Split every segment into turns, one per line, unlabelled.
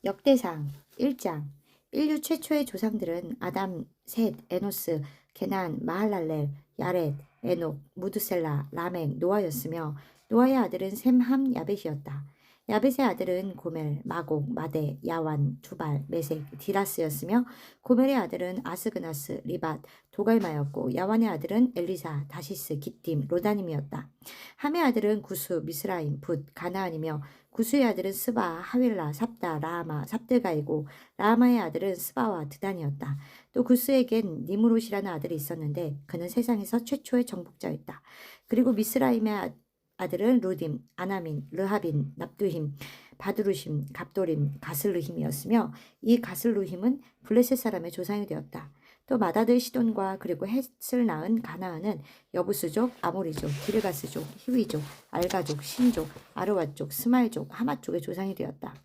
역대상 1장. 인류 최초의 조상들은 아담, 셋, 에노스, 게난, 마할랄렐, 야렛, 에녹, 무드셀라, 라멕, 노아였으며 노아의 아들은 셈, 함, 야벳이었다. 야벳의 아들은 고멜, 마곡, 마대, 야완, 두발, 메색, 디라스였으며 고멜의 아들은 아스그나스, 리밧, 도갈마였고 야완의 아들은 엘리사, 다시스, 기띔, 로다님이었다. 함의 아들은 구수, 미스라임, 붓, 가나안이며 구수의 아들은 스바, 하윌라, 삽다, 라하마, 삽들가이고 라하마의 아들은 스바와 드단이었다. 또 구스에겐 니무롯이라는 아들이 있었는데 그는 세상에서 최초의 정복자였다. 그리고 미스라임의 아들은 루딤, 아나민, 르하빈, 납두힘, 바드루심, 갑도림, 가슬루힘이었으며 이 가슬루힘은 블레셋 사람의 조상이 되었다. 또 마다들 시돈과 그리고 헷을 낳은 가나안은 여부스족, 아모리족, 기르가스족, 히위족, 알가족, 신족, 아르와족, 스말족, 하마족의 조상이 되었다.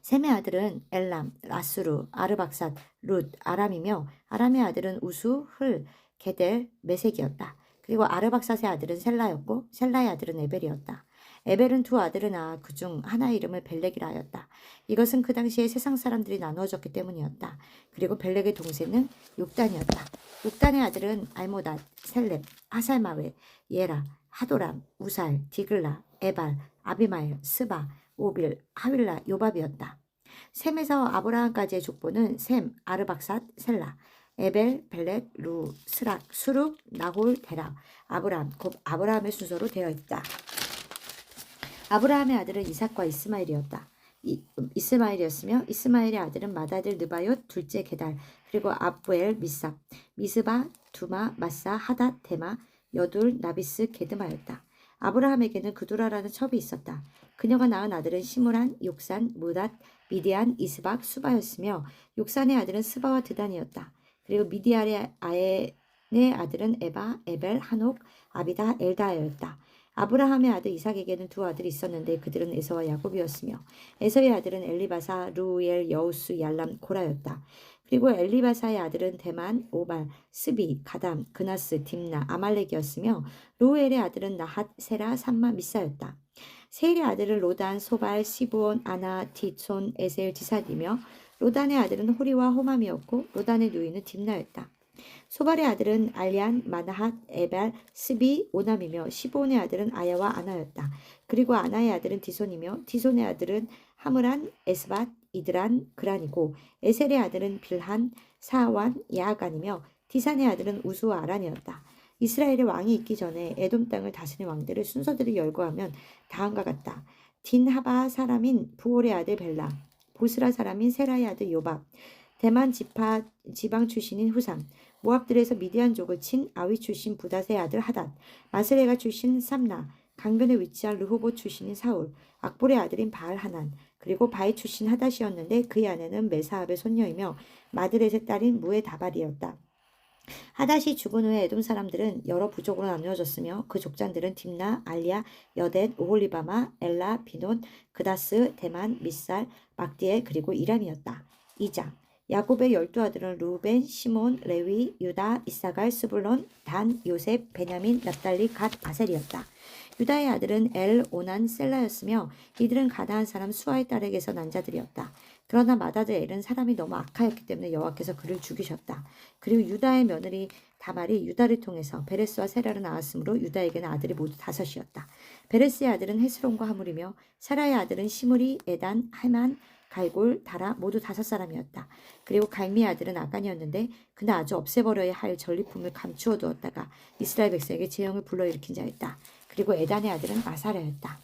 셈의 아들은 엘람, 라스루, 아르박삿, 룻, 아람이며 아람의 아들은 우수, 흘, 게델, 메색이었다. 그리고 아르박삿의 아들은 셀라였고 셀라의 아들은 에벨이었다. 에벨은 두 아들을 낳아 그중 하나의 이름을 벨렉이라 하였다. 이것은 그 당시에 세상 사람들이 나누어졌기 때문이었다. 그리고 벨렉의 동생은 욕단이었다. 욕단의 아들은 알모닷, 셀렙, 하살마웨, 예라, 하도람, 우살, 디글라, 에발, 아비마엘, 스바, 오빌, 하윌라, 요밥이었다. 셈에서 아브라함까지의 족보는 셈, 아르박삿, 셀라, 에벨, 벨렛, 루, 스락, 수룩, 나홀, 데라, 아브라함, 곧 아브라함의 순서로 되어 있다. 아브라함의 아들은 이삭과 이스마엘이었다. 이스마엘이었으며 이스마엘의 아들은 마다들, 느바옅, 둘째 게달, 그리고 아부엘, 미삽, 미스바, 두마, 마사, 하닷, 데마, 여둘, 나비스, 게드마였다. 아브라함에게는 그두라라는 첩이 있었다. 그녀가 낳은 아들은 시므란, 욕산, 무닷, 미디안, 이스박, 수바였으며 욕산의 아들은 스바와 드단이었다. 그리고 미디안의 아들은 에바, 에벨, 한옥, 아비다, 엘다였다. 아브라함의 아들 이삭에게는 두 아들이 있었는데 그들은 에서와 야곱이었으며 에서의 아들은 엘리바사, 루엘, 여우스, 얄람, 고라였다. 그리고 엘리바사의 아들은 데만, 오발, 스비, 가담, 그나스, 딥나, 아말렉이었으며 루엘의 아들은 나핫, 세라, 삼마, 미사였다. 세일의 아들은 로단, 소발, 시브온, 아나, 뒷손, 에셀, 디삿이며 로단의 아들은 호리와 호맘이었고 로단의 누이는 딥나였다. 소발의 아들은 알리안, 마나핫, 에발, 스비, 오남이며 시브온의 아들은 아야와 아나였다. 그리고 아나의 아들은 디손이며 디손의 아들은 하므란, 에스밧, 이드란, 그란이고 에셀의 아들은 빌한, 사완, 야간이며 디산의 아들은 우수와 아란이었다. 이스라엘의 왕이 있기 전에 에돔 땅을 다스린 왕들을 순서대로 열거하면 다음과 같다. 딘하바 사람인 부올의 아들 벨라, 보스라 사람인 세라의 아들 요밥, 대만 지방 출신인 후삼, 모압들에서 미디안족을 친 아위 출신 부닷의 아들 하닷, 마스레가 출신 삼나, 강변에 위치한 르호보 출신인 사울, 악볼의 아들인 바알 하난, 그리고 바이 출신 하닷이었는데 그의 아내는 메사압의 손녀이며 마드렛의 딸인 무의 다발이었다. 하닷이 죽은 후에 에돔 사람들은 여러 부족으로 나누어졌으며 그 족장들은 딥나, 알리아, 여댓, 오홀리바마, 엘라, 비논, 그다스, 대만, 미살, 막디엘 그리고 이람이었다. 2장. 야곱의 12아들은 루벤, 시몬, 레위, 유다, 이사갈, 스불론, 단, 요셉, 베냐민, 납달리, 갓, 아셀이었다. 유다의 아들은 엘, 오난, 셀라였으며 이들은 가나안 사람 수아의 딸에게서 난 자들이었다. 그러나 마다드 엘은 사람이 너무 악하였기 때문에 여호와께서 그를 죽이셨다. 그리고 유다의 며느리 다말이 유다를 통해서 베레스와 세라를 낳았으므로 유다에게는 아들이 모두 5이었다. 베레스의 아들은 헤스론과 하물이며 사라의 아들은 시므리, 에단, 하만, 갈골, 다라 모두 5사람이었다. 그리고 갈미의 아들은 아간이었는데 그는 아주 없애버려야 할 전리품을 감추어 두었다가 이스라엘 백성에게 재앙을 불러일으킨 자였다. 그리고 에단의 아들은 아사랴였다.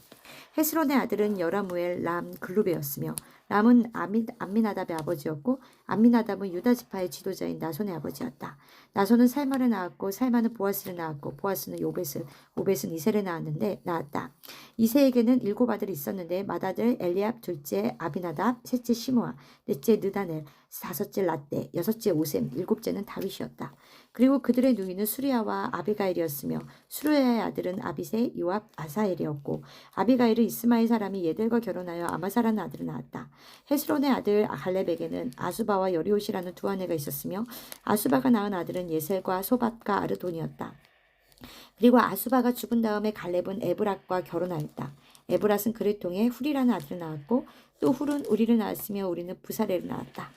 헤스론의 아들은 여라무엘, 람, 글루베였으며 람은 암미나답의 아버지였고 암미나답은 유다 지파의 지도자인 나손의 아버지였다. 나손은 살마를 낳았고 살마는 보아스를 낳았고 보아스는 요벳을, 오벳은 이세를 낳았다. 이세에게는 7 아들이 있었는데 맏아들 엘리압, 둘째 아비나답, 셋째 시므아, 넷째 느다넬, 5째 라떼, 6째 오셈, 7째는 다윗이었다. 그리고 그들의 누이는 수리아와 아비가일이었으며 수리아의 아들은 아비세, 요압, 아사엘이었고 아비가일은 이스마엘 사람이 예델과 결혼하여 아마사라는 아들을 낳았다. 헤스론의 아들 갈렙에게는 아수바와 여리옷이라는 2 아내가 있었으며 아수바가 낳은 아들은 예셀과 소밥과 아르돈이었다. 그리고 아수바가 죽은 다음에 갈렙은 에브랏과 결혼하였다. 에브랏은 그를 통해 훌이라는 아들을 낳았고 또 훌은 우리를 낳았으며 우리는 부사레를 낳았다.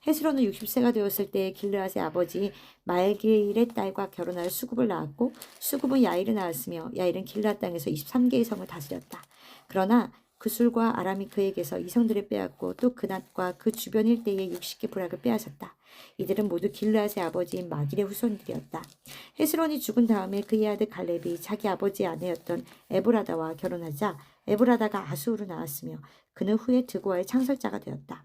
헤스론은 60세가 되었을 때 길르앗의 아버지 말기일의 딸과 결혼하여 수굽을 낳았고 수굽은 야일을 낳았으며 야일은 길르앗 땅에서 23개의 성을 다스렸다. 그러나 그술과 아람이 그에게서 이성들을 빼앗고 또 그낫과 그 주변 일대의 60개 부락을 빼앗았다. 이들은 모두 길르앗의 아버지인 마길의 후손들이었다. 헤스론이 죽은 다음에 그의 아들 갈렙이 자기 아버지의 아내였던 에브라다와 결혼하자 에브라다가 아수르로 나왔으며 그는 후에 드고아의 창설자가 되었다.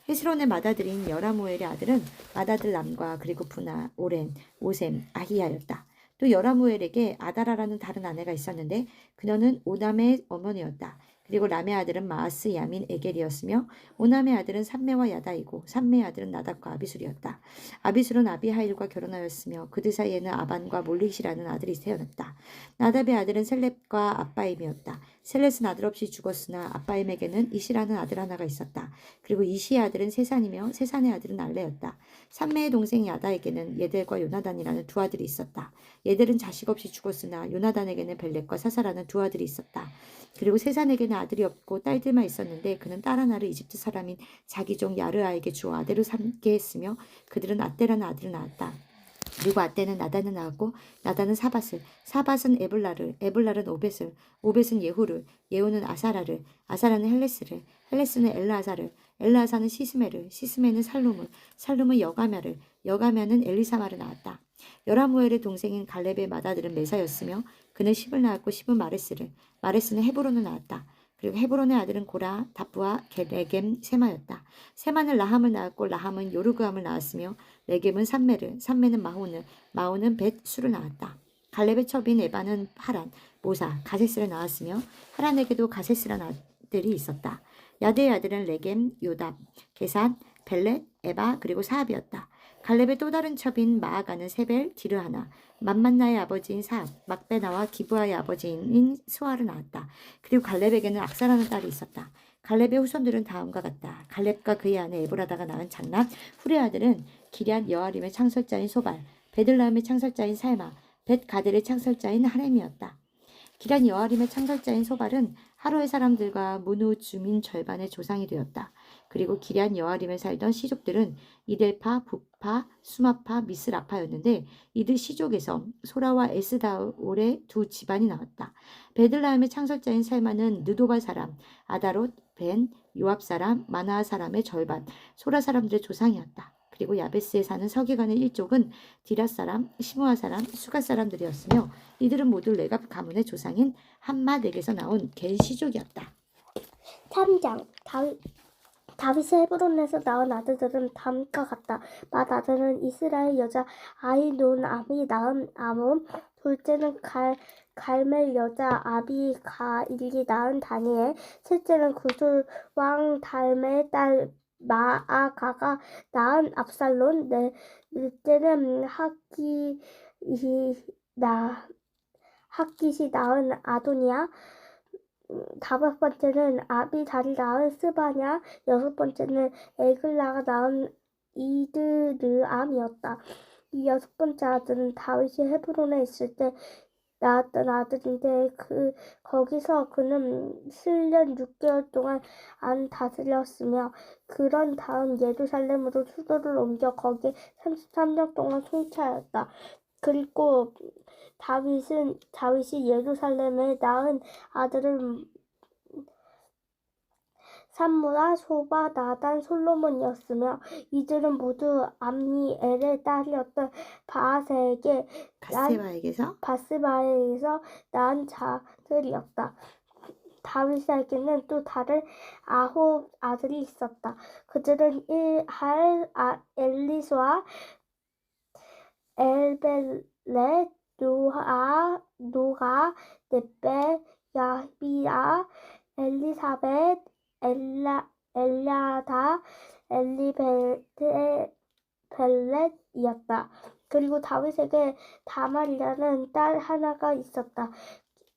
헤스론의 맏아들인 여라무엘의 아들은 맏아들 람과 그리고 부나, 오렌, 오셈, 아히야였다. 또 여라무엘에게 아다라라는 다른 아내가 있었는데 그녀는 오남의 어머니였다. 그리고 람의 아들은 마아스, 야민, 에겔이었으며 오남의 아들은 삼메와 야다이고 삼메의 아들은 나답과 아비술이었다. 아비술은 아비하일과 결혼하였으며 그들 사이에는 아반과 몰릿이라는 아들이 태어났다. 나답의 아들은 셀렙과 아빠임이었다. 셀렛은 아들 없이 죽었으나 아빠임에게는 이시라는 아들 하나가 있었다. 그리고 이시의 아들은 세산이며 세산의 아들은 알레였다. 삼매의 동생 야다에게는 예델과 요나단이라는 두 아들이 있었다. 예델은 자식 없이 죽었으나 요나단에게는 벨렉과 사사라는 두 아들이 있었다. 그리고 세산에게는 아들이 없고 딸들만 있었는데 그는 딸 하나를 이집트 사람인 자기 종 야르아에게 주어 아들을 삼게 했으며 그들은 아떼라는 아들을 낳았다. 그리고 아떼는 나단을 낳았고 나단은 사밧을, 사밧은 에블라를, 에블라는 오벳을, 오벳은 예후를, 예후는 아사라를, 아사라는 헬레스를, 헬레스는 엘라아사를, 엘라아사는 시스메를, 시스메는 살룸을, 살룸은 여가мя를, 여가мя는 엘리사마를 낳았다. 여라무엘의 동생인 갈렙의 맏아들은 메사였으며 그는 십을 낳았고 십은 마레스를, 마레스는 헤브론을 낳았다. 그리고 헤브론의 아들은 고라, 다부와 레겜, 세마였다. 세마는 라함을 낳았고 라함은 요르그함을 낳았으며 레겜은 삼메를, 삼메는 마혼을, 마혼은 벳수를 낳았다. 갈렙의 첩인 에바는 하란, 모사, 가세스를 낳았으며 하란에게도 가세스라는 아들이 있었다. 야드의 아들은 레겜, 요답, 게산, 벨렛, 에바 그리고 사압이었다. 갈렙의 또 다른 첩인 마아가는 세벨, 디르하나, 맘만나의 아버지인 사압, 막베나와 기브아의 아버지인 스와를 낳았다. 그리고 갈렙에게는 악사라는 딸이 있었다. 갈렙의 후손들은 다음과 같다. 갈렙과 그의 아내 에브라다가 낳은 장남 훌의 아들은 기럇 여아림의 창설자인 소발, 베들라함의 창설자인 살마, 벳 가델의 창설자인 하렘이었다. 기럇 여아림의 창설자인 소발은 하루의 사람들과 문우 주민 절반의 조상이 되었다. 그리고 기럇 여아림에 살던 시족들은 이델파, 부파, 수마파, 미스라파였는데 이들 시족에서 소라와 에스다올의 두 집안이 나왔다. 베들라함의 창설자인 살마는 느도발 사람, 아다롯, 벤, 요압 사람, 마나아 사람의 절반, 소라 사람들의 조상이었다. 그리고 야베스에 사는 서기관의 일족은 디라 사람, 시므아 사람, 수가 사람들이었으며 이들은 모두 레갑 가문의 조상인 함맛에게서 나온 겐 시족이었다.
3장 다윗의 헤브론에서 낳은 아들들은 다음과 같다. 맏아들은 이스라엘 여자 아히노암이 낳은 아몬, 둘째는 갈멜 여자 아비가일이 낳은 다니엘, 셋째는 구술 왕 달메의 딸 마아가가 낳은 압살론, 넷째는 핫깃이 낳은 아도니아, 다섯 번째는 아비달이 낳은 스바냐, 여섯 번째는 에글라가 낳은 이드르암이었다. 이 여섯 번째 아들은 다윗이 헤브론에 있을 때 낳았던 아들인데 거기서 그는 7년 6개월 동안 안 다스렸으며 그런 다음 예루살렘으로 수도를 옮겨 거기에 33년 동안 통치하였다. 그리고 다윗이 예루살렘에 낳은 아들은 삼무라, 소바, 나단, 솔로몬이었으며 이들은 모두 암미엘의 딸이었던 바세바에게서 낳은 자들이었다. 다윗에게는 또 다른 9 아들이 있었다. 그들은 엘리수아, 엘벨렛, 노가, 넷벨, 야비아, 엘리사벳, 엘야다, 엘리벨렛이었다. 그리고 다윗에게 다말이라는 딸 하나가 있었다.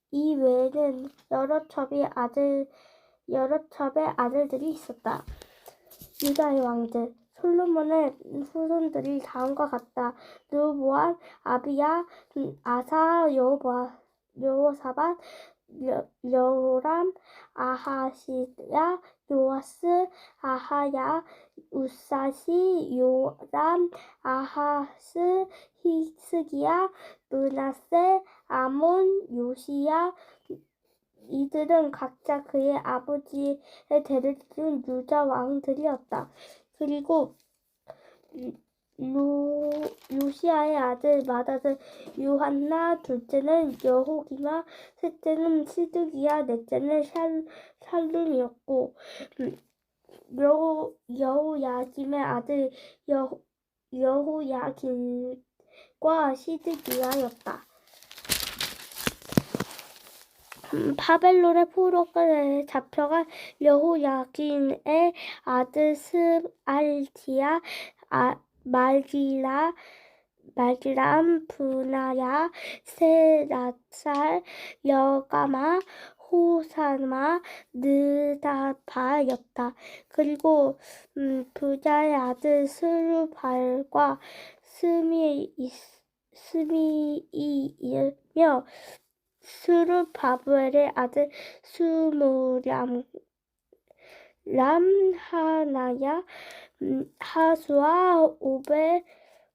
이 외에는 여러 첩의 아들들이 있었다. 유다의 왕들 솔로몬의 후손들이 다음과 같다. 르보암, 아비야, 아사, 여호사밧, 여호람, 아하시야, 요아스, 아하야, 우사시, 요람, 아하스, 히스기야, 므낫세, 아몬, 요시야. 이들은 각자 그의 아버지의 대를 이은 유다 왕들이었다. 그리고 요시야의 아들 맏아들 요한나, 둘째는 여호기마, 셋째는 시드기야, 넷째는 샬룸이었고 여호야김의 아들 여호야김과 시드기야였다. 바벨론의 포로에 잡혀간 여호야김의 아들 스알티야, 말기람, 분하야, 세라살, 여가마, 호사마, 느다바였다. 그리고 부자의 아들 스루발과 스미이며 스루바벨의 아들 스무람, 하나야, 하수아,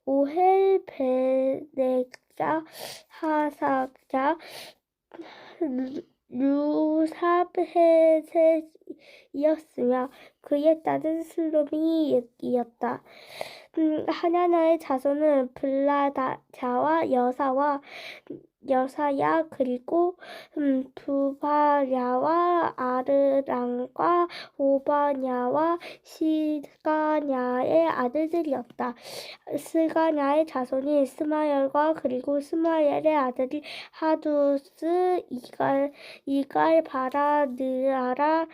오헬, 베넥자, 하사자, 루삽헤셋이었으며 그의 딸은 슬로미이었다. 하나나의 자손은 블라다자와 여사야, 그리고 두바랴와 아르랑과 오바냐와 시가냐의 아들들이었다. 스가냐의 자손이 스마엘과 그리고 스마엘의 아들이 하두스, 이갈, 바라, 느아라,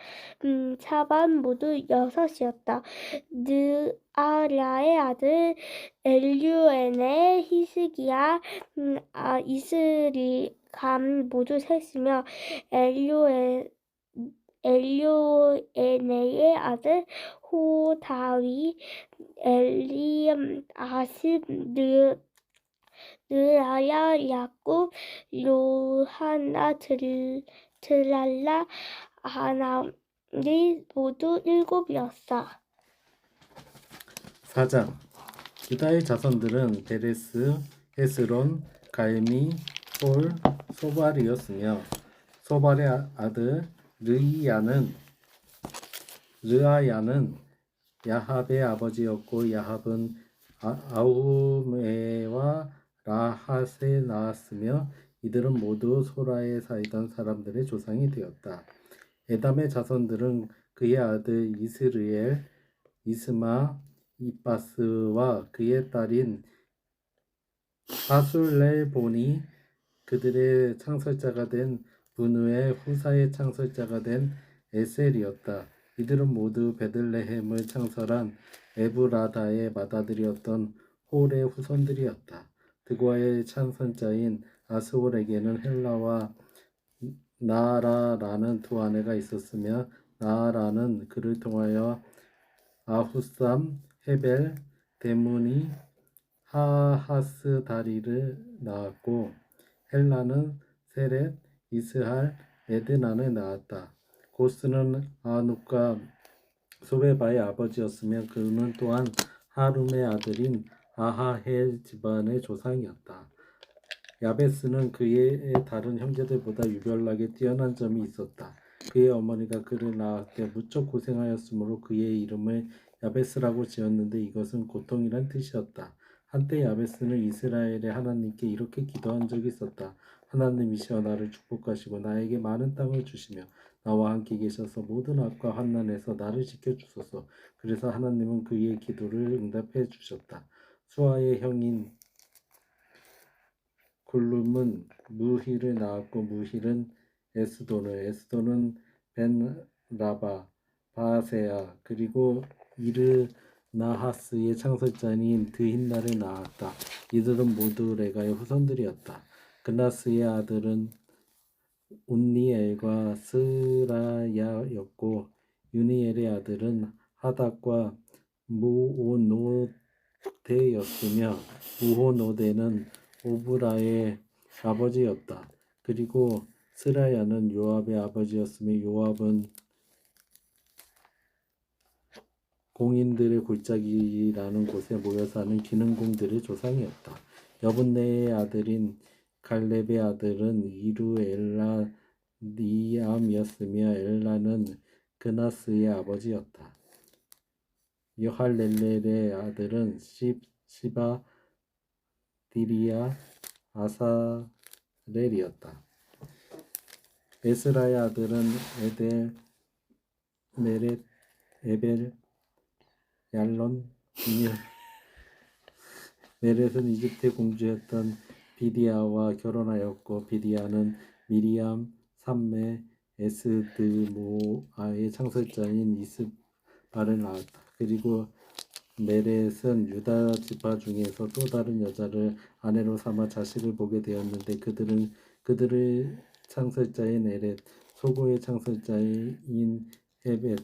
차반 모두 6이었다. 느아랴의 아들 엘유에네, 히스기야, 이스리감 모두 3이며 엘요에네의 아들 호다위, 아십, 느아야, 야곱, 요하나, 드랄라, 하나리 모두 7이었다.
4장 유다의 자손들은 베레스, 헤스론, 갈미, 홀, 소발이었으며 소발의 아들 르아야는 야합의 아버지였고 야합은 아우메와 라핫에 낳았으며 이들은 모두 소라에 살던 사람들의 조상이 되었다. 에담의 자손들은 그의 아들 이스르엘, 이스마, 이바스와 그의 딸인 하술렐본이 그들의 창설자가 된 분우의 후사의 창설자가 된 에셀이었다. 이들은 모두 베들레헴을 창설한 에브라다의 맏아들이었던 홀의 후손들이었다. 드고아의 창설자인 아스홀에게는 헬라와 나아라라는 두 아내가 있었으며 나아라는 그를 통하여 아후삼, 헤벨, 데무니, 하하스다리를 낳았고 헬라는 세렛, 이스할, 에드난을 낳았다. 고스는 아눕과 소베바의 아버지였으며 그는 또한 하룸의 아들인 아하헬 집안의 조상이었다. 야베스는 그의 다른 형제들보다 유별나게 뛰어난 점이 있었다. 그의 어머니가 그를 낳을 때 무척 고생하였으므로 그의 이름을 야베스라고 지었는데 이것은 고통이란 뜻이었다. 한때 야베스는 이스라엘의 하나님께 이렇게 기도한 적이 있었다. 하나님이시여 나를 축복하시고 나에게 많은 땅을 주시며 나와 함께 계셔서 모든 악과 환난에서 나를 지켜주소서. 그래서 하나님은 그의 기도를 응답해 주셨다. 수아의 형인 굴룸은 무힐을 낳았고 무힐은 에스돈은 벤라바, 바세아 그리고 이르나하스의 창설자인 드힌나를 낳았다. 이들은 모두 레가의 후손들이었다. 그나스의 아들은 운니엘과 스라야였고 유니엘의 아들은 하닥과 무오노데였으며 무호노데는 오브라의 아버지였다. 그리고 스라야는 요압의 아버지였으며 요압은 공인들의 골짜기라는 곳에 모여 사는 기능공들의 조상이었다. 여분네의 아들인 갈렙의 아들은 이루 엘라 니암이었으며 엘라는 그나스의 아버지였다. 여할렐렐의 아들은 시바 디리야 아사렐이었다. 에스라의 아들은 에델 메렛 에벨 얄론이며 메렛은 이집트의 공주였던 비디아와 결혼하였고 비디아는 미리암 삼매 에스드모아의 창설자인 이스바를 낳았다. 그리고 메렛은 유다 지파 중에서 또 다른 여자를 아내로 삼아 자식을 보게 되었는데 그들의 창설자인 에렛, 소고의 창설자인 헤벨,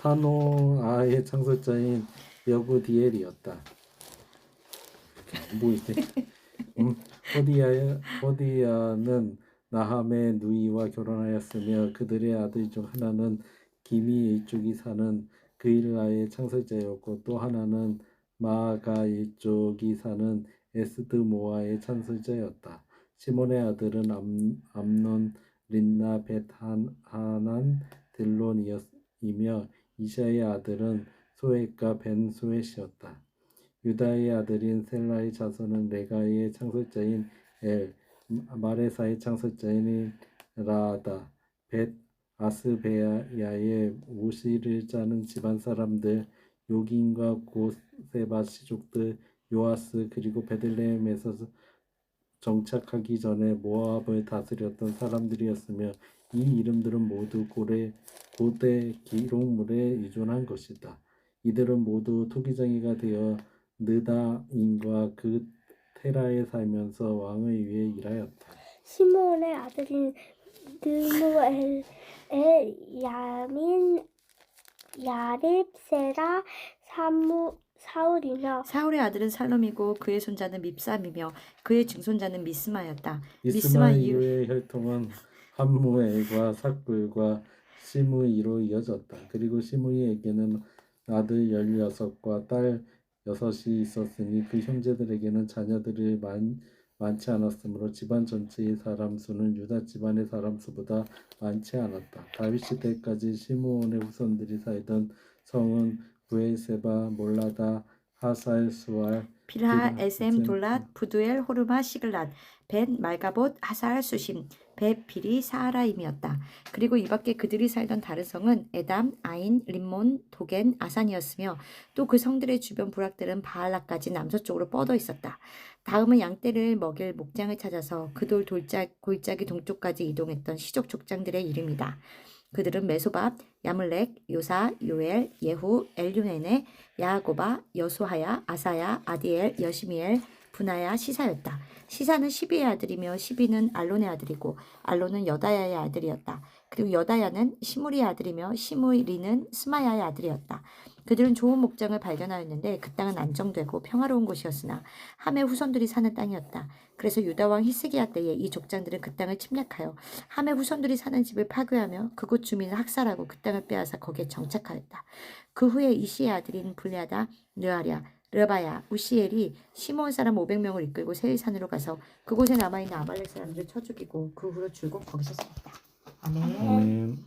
사노아의 창설자인 여구디엘이었다. 뭐 이제 호디야는 나함의 누이와 결혼하였으며 그들의 아들 중 하나는 기미 일족이 사는 그일라의 창설자였고 또 하나는 마아가 일족이 사는 에스드모아의 창설자였다. 시몬의 아들은 암논, 린나, 벳하난, 딜론이며 이샤의 아들은 소엣과 벤 소엣이었다. 유다의 아들인 셀라의 자손은 레가의 창설자인 엘, 마레사의 창설자인 라아다, 벳 아스베야의 모시를 짜는 집안 사람들, 요긴과 고세바 시족들, 요아스 그리고 베들레헴에서 정착하기 전에 모압을 다스렸던 사람들이었으며 이 이름들은 모두 고대 기록물에 의존한 것이다. 이들은 모두 토기장이가 되어 느다인과 그 테라에 살면서 왕을 위해 일하였다.
시몬의 아들인 느무엘의 야민, 야립, 세라, 사울이며
사울의 아들은 살롬이고 그의 손자는 밉삼이며 그의 증손자는 미스마였다.
이스마이의 혈통은 함무엘과 삭불과 시므이로 이어졌다. 그리고 시므이에게는 아들 16과 딸 6이 있었으니 그 형제들에게는 자녀들이 많지 않았으므로 집안 전체의 사람 수는 유다 집안의 사람 수보다 많지 않았다. 다윗 시대까지 시므온의 후손들이 살던 성은 부엘세바, 몰라다, 하살, 수알,
빌하, 에셈, 돌랏, 부두엘, 호르마, 시글랏, 벤, 말가봇, 하살, 수심, 벳, 비리, 사하라임이었다. 그리고 이 밖에 그들이 살던 다른 성은 에담, 아인, 림몬, 도겐, 아산이었으며 또 그 성들의 주변 부락들은 바알라까지 남서쪽으로 뻗어 있었다. 다음은 양떼를 먹일 목장을 찾아서 그 골짜기 동쪽까지 이동했던 시족 족장들의 이름이다. 그들은 메소밥, 야물렉, 요사, 요엘, 예후, 엘유네네, 야고바, 여수하야, 아사야, 아디엘, 여시미엘, 분하야, 시사였다. 시사는 시비의 아들이며 시비는 알론의 아들이고 알론은 여다야의 아들이었다. 그리고 여다야는 시무리의 아들이며 시무리는 스마야의 아들이었다. 그들은 좋은 목장을 발견하였는데 그 땅은 안정되고 평화로운 곳이었으나 함의 후손들이 사는 땅이었다. 그래서 유다 왕 히스기야 때에 이 족장들은 그 땅을 침략하여 함의 후손들이 사는 집을 파괴하며 그곳 주민을 학살하고 그 땅을 빼앗아 거기에 정착하였다. 그 후에 이시의 아들인 블레아다, 르아랴, 르바야, 우시엘이 시몬 사람 500명을 이끌고 세일산으로 가서 그곳에 남아있는 아말렉 사람들을 쳐 죽이고 그 후로 줄곧 거기서 살았다. 아멘.
아멘.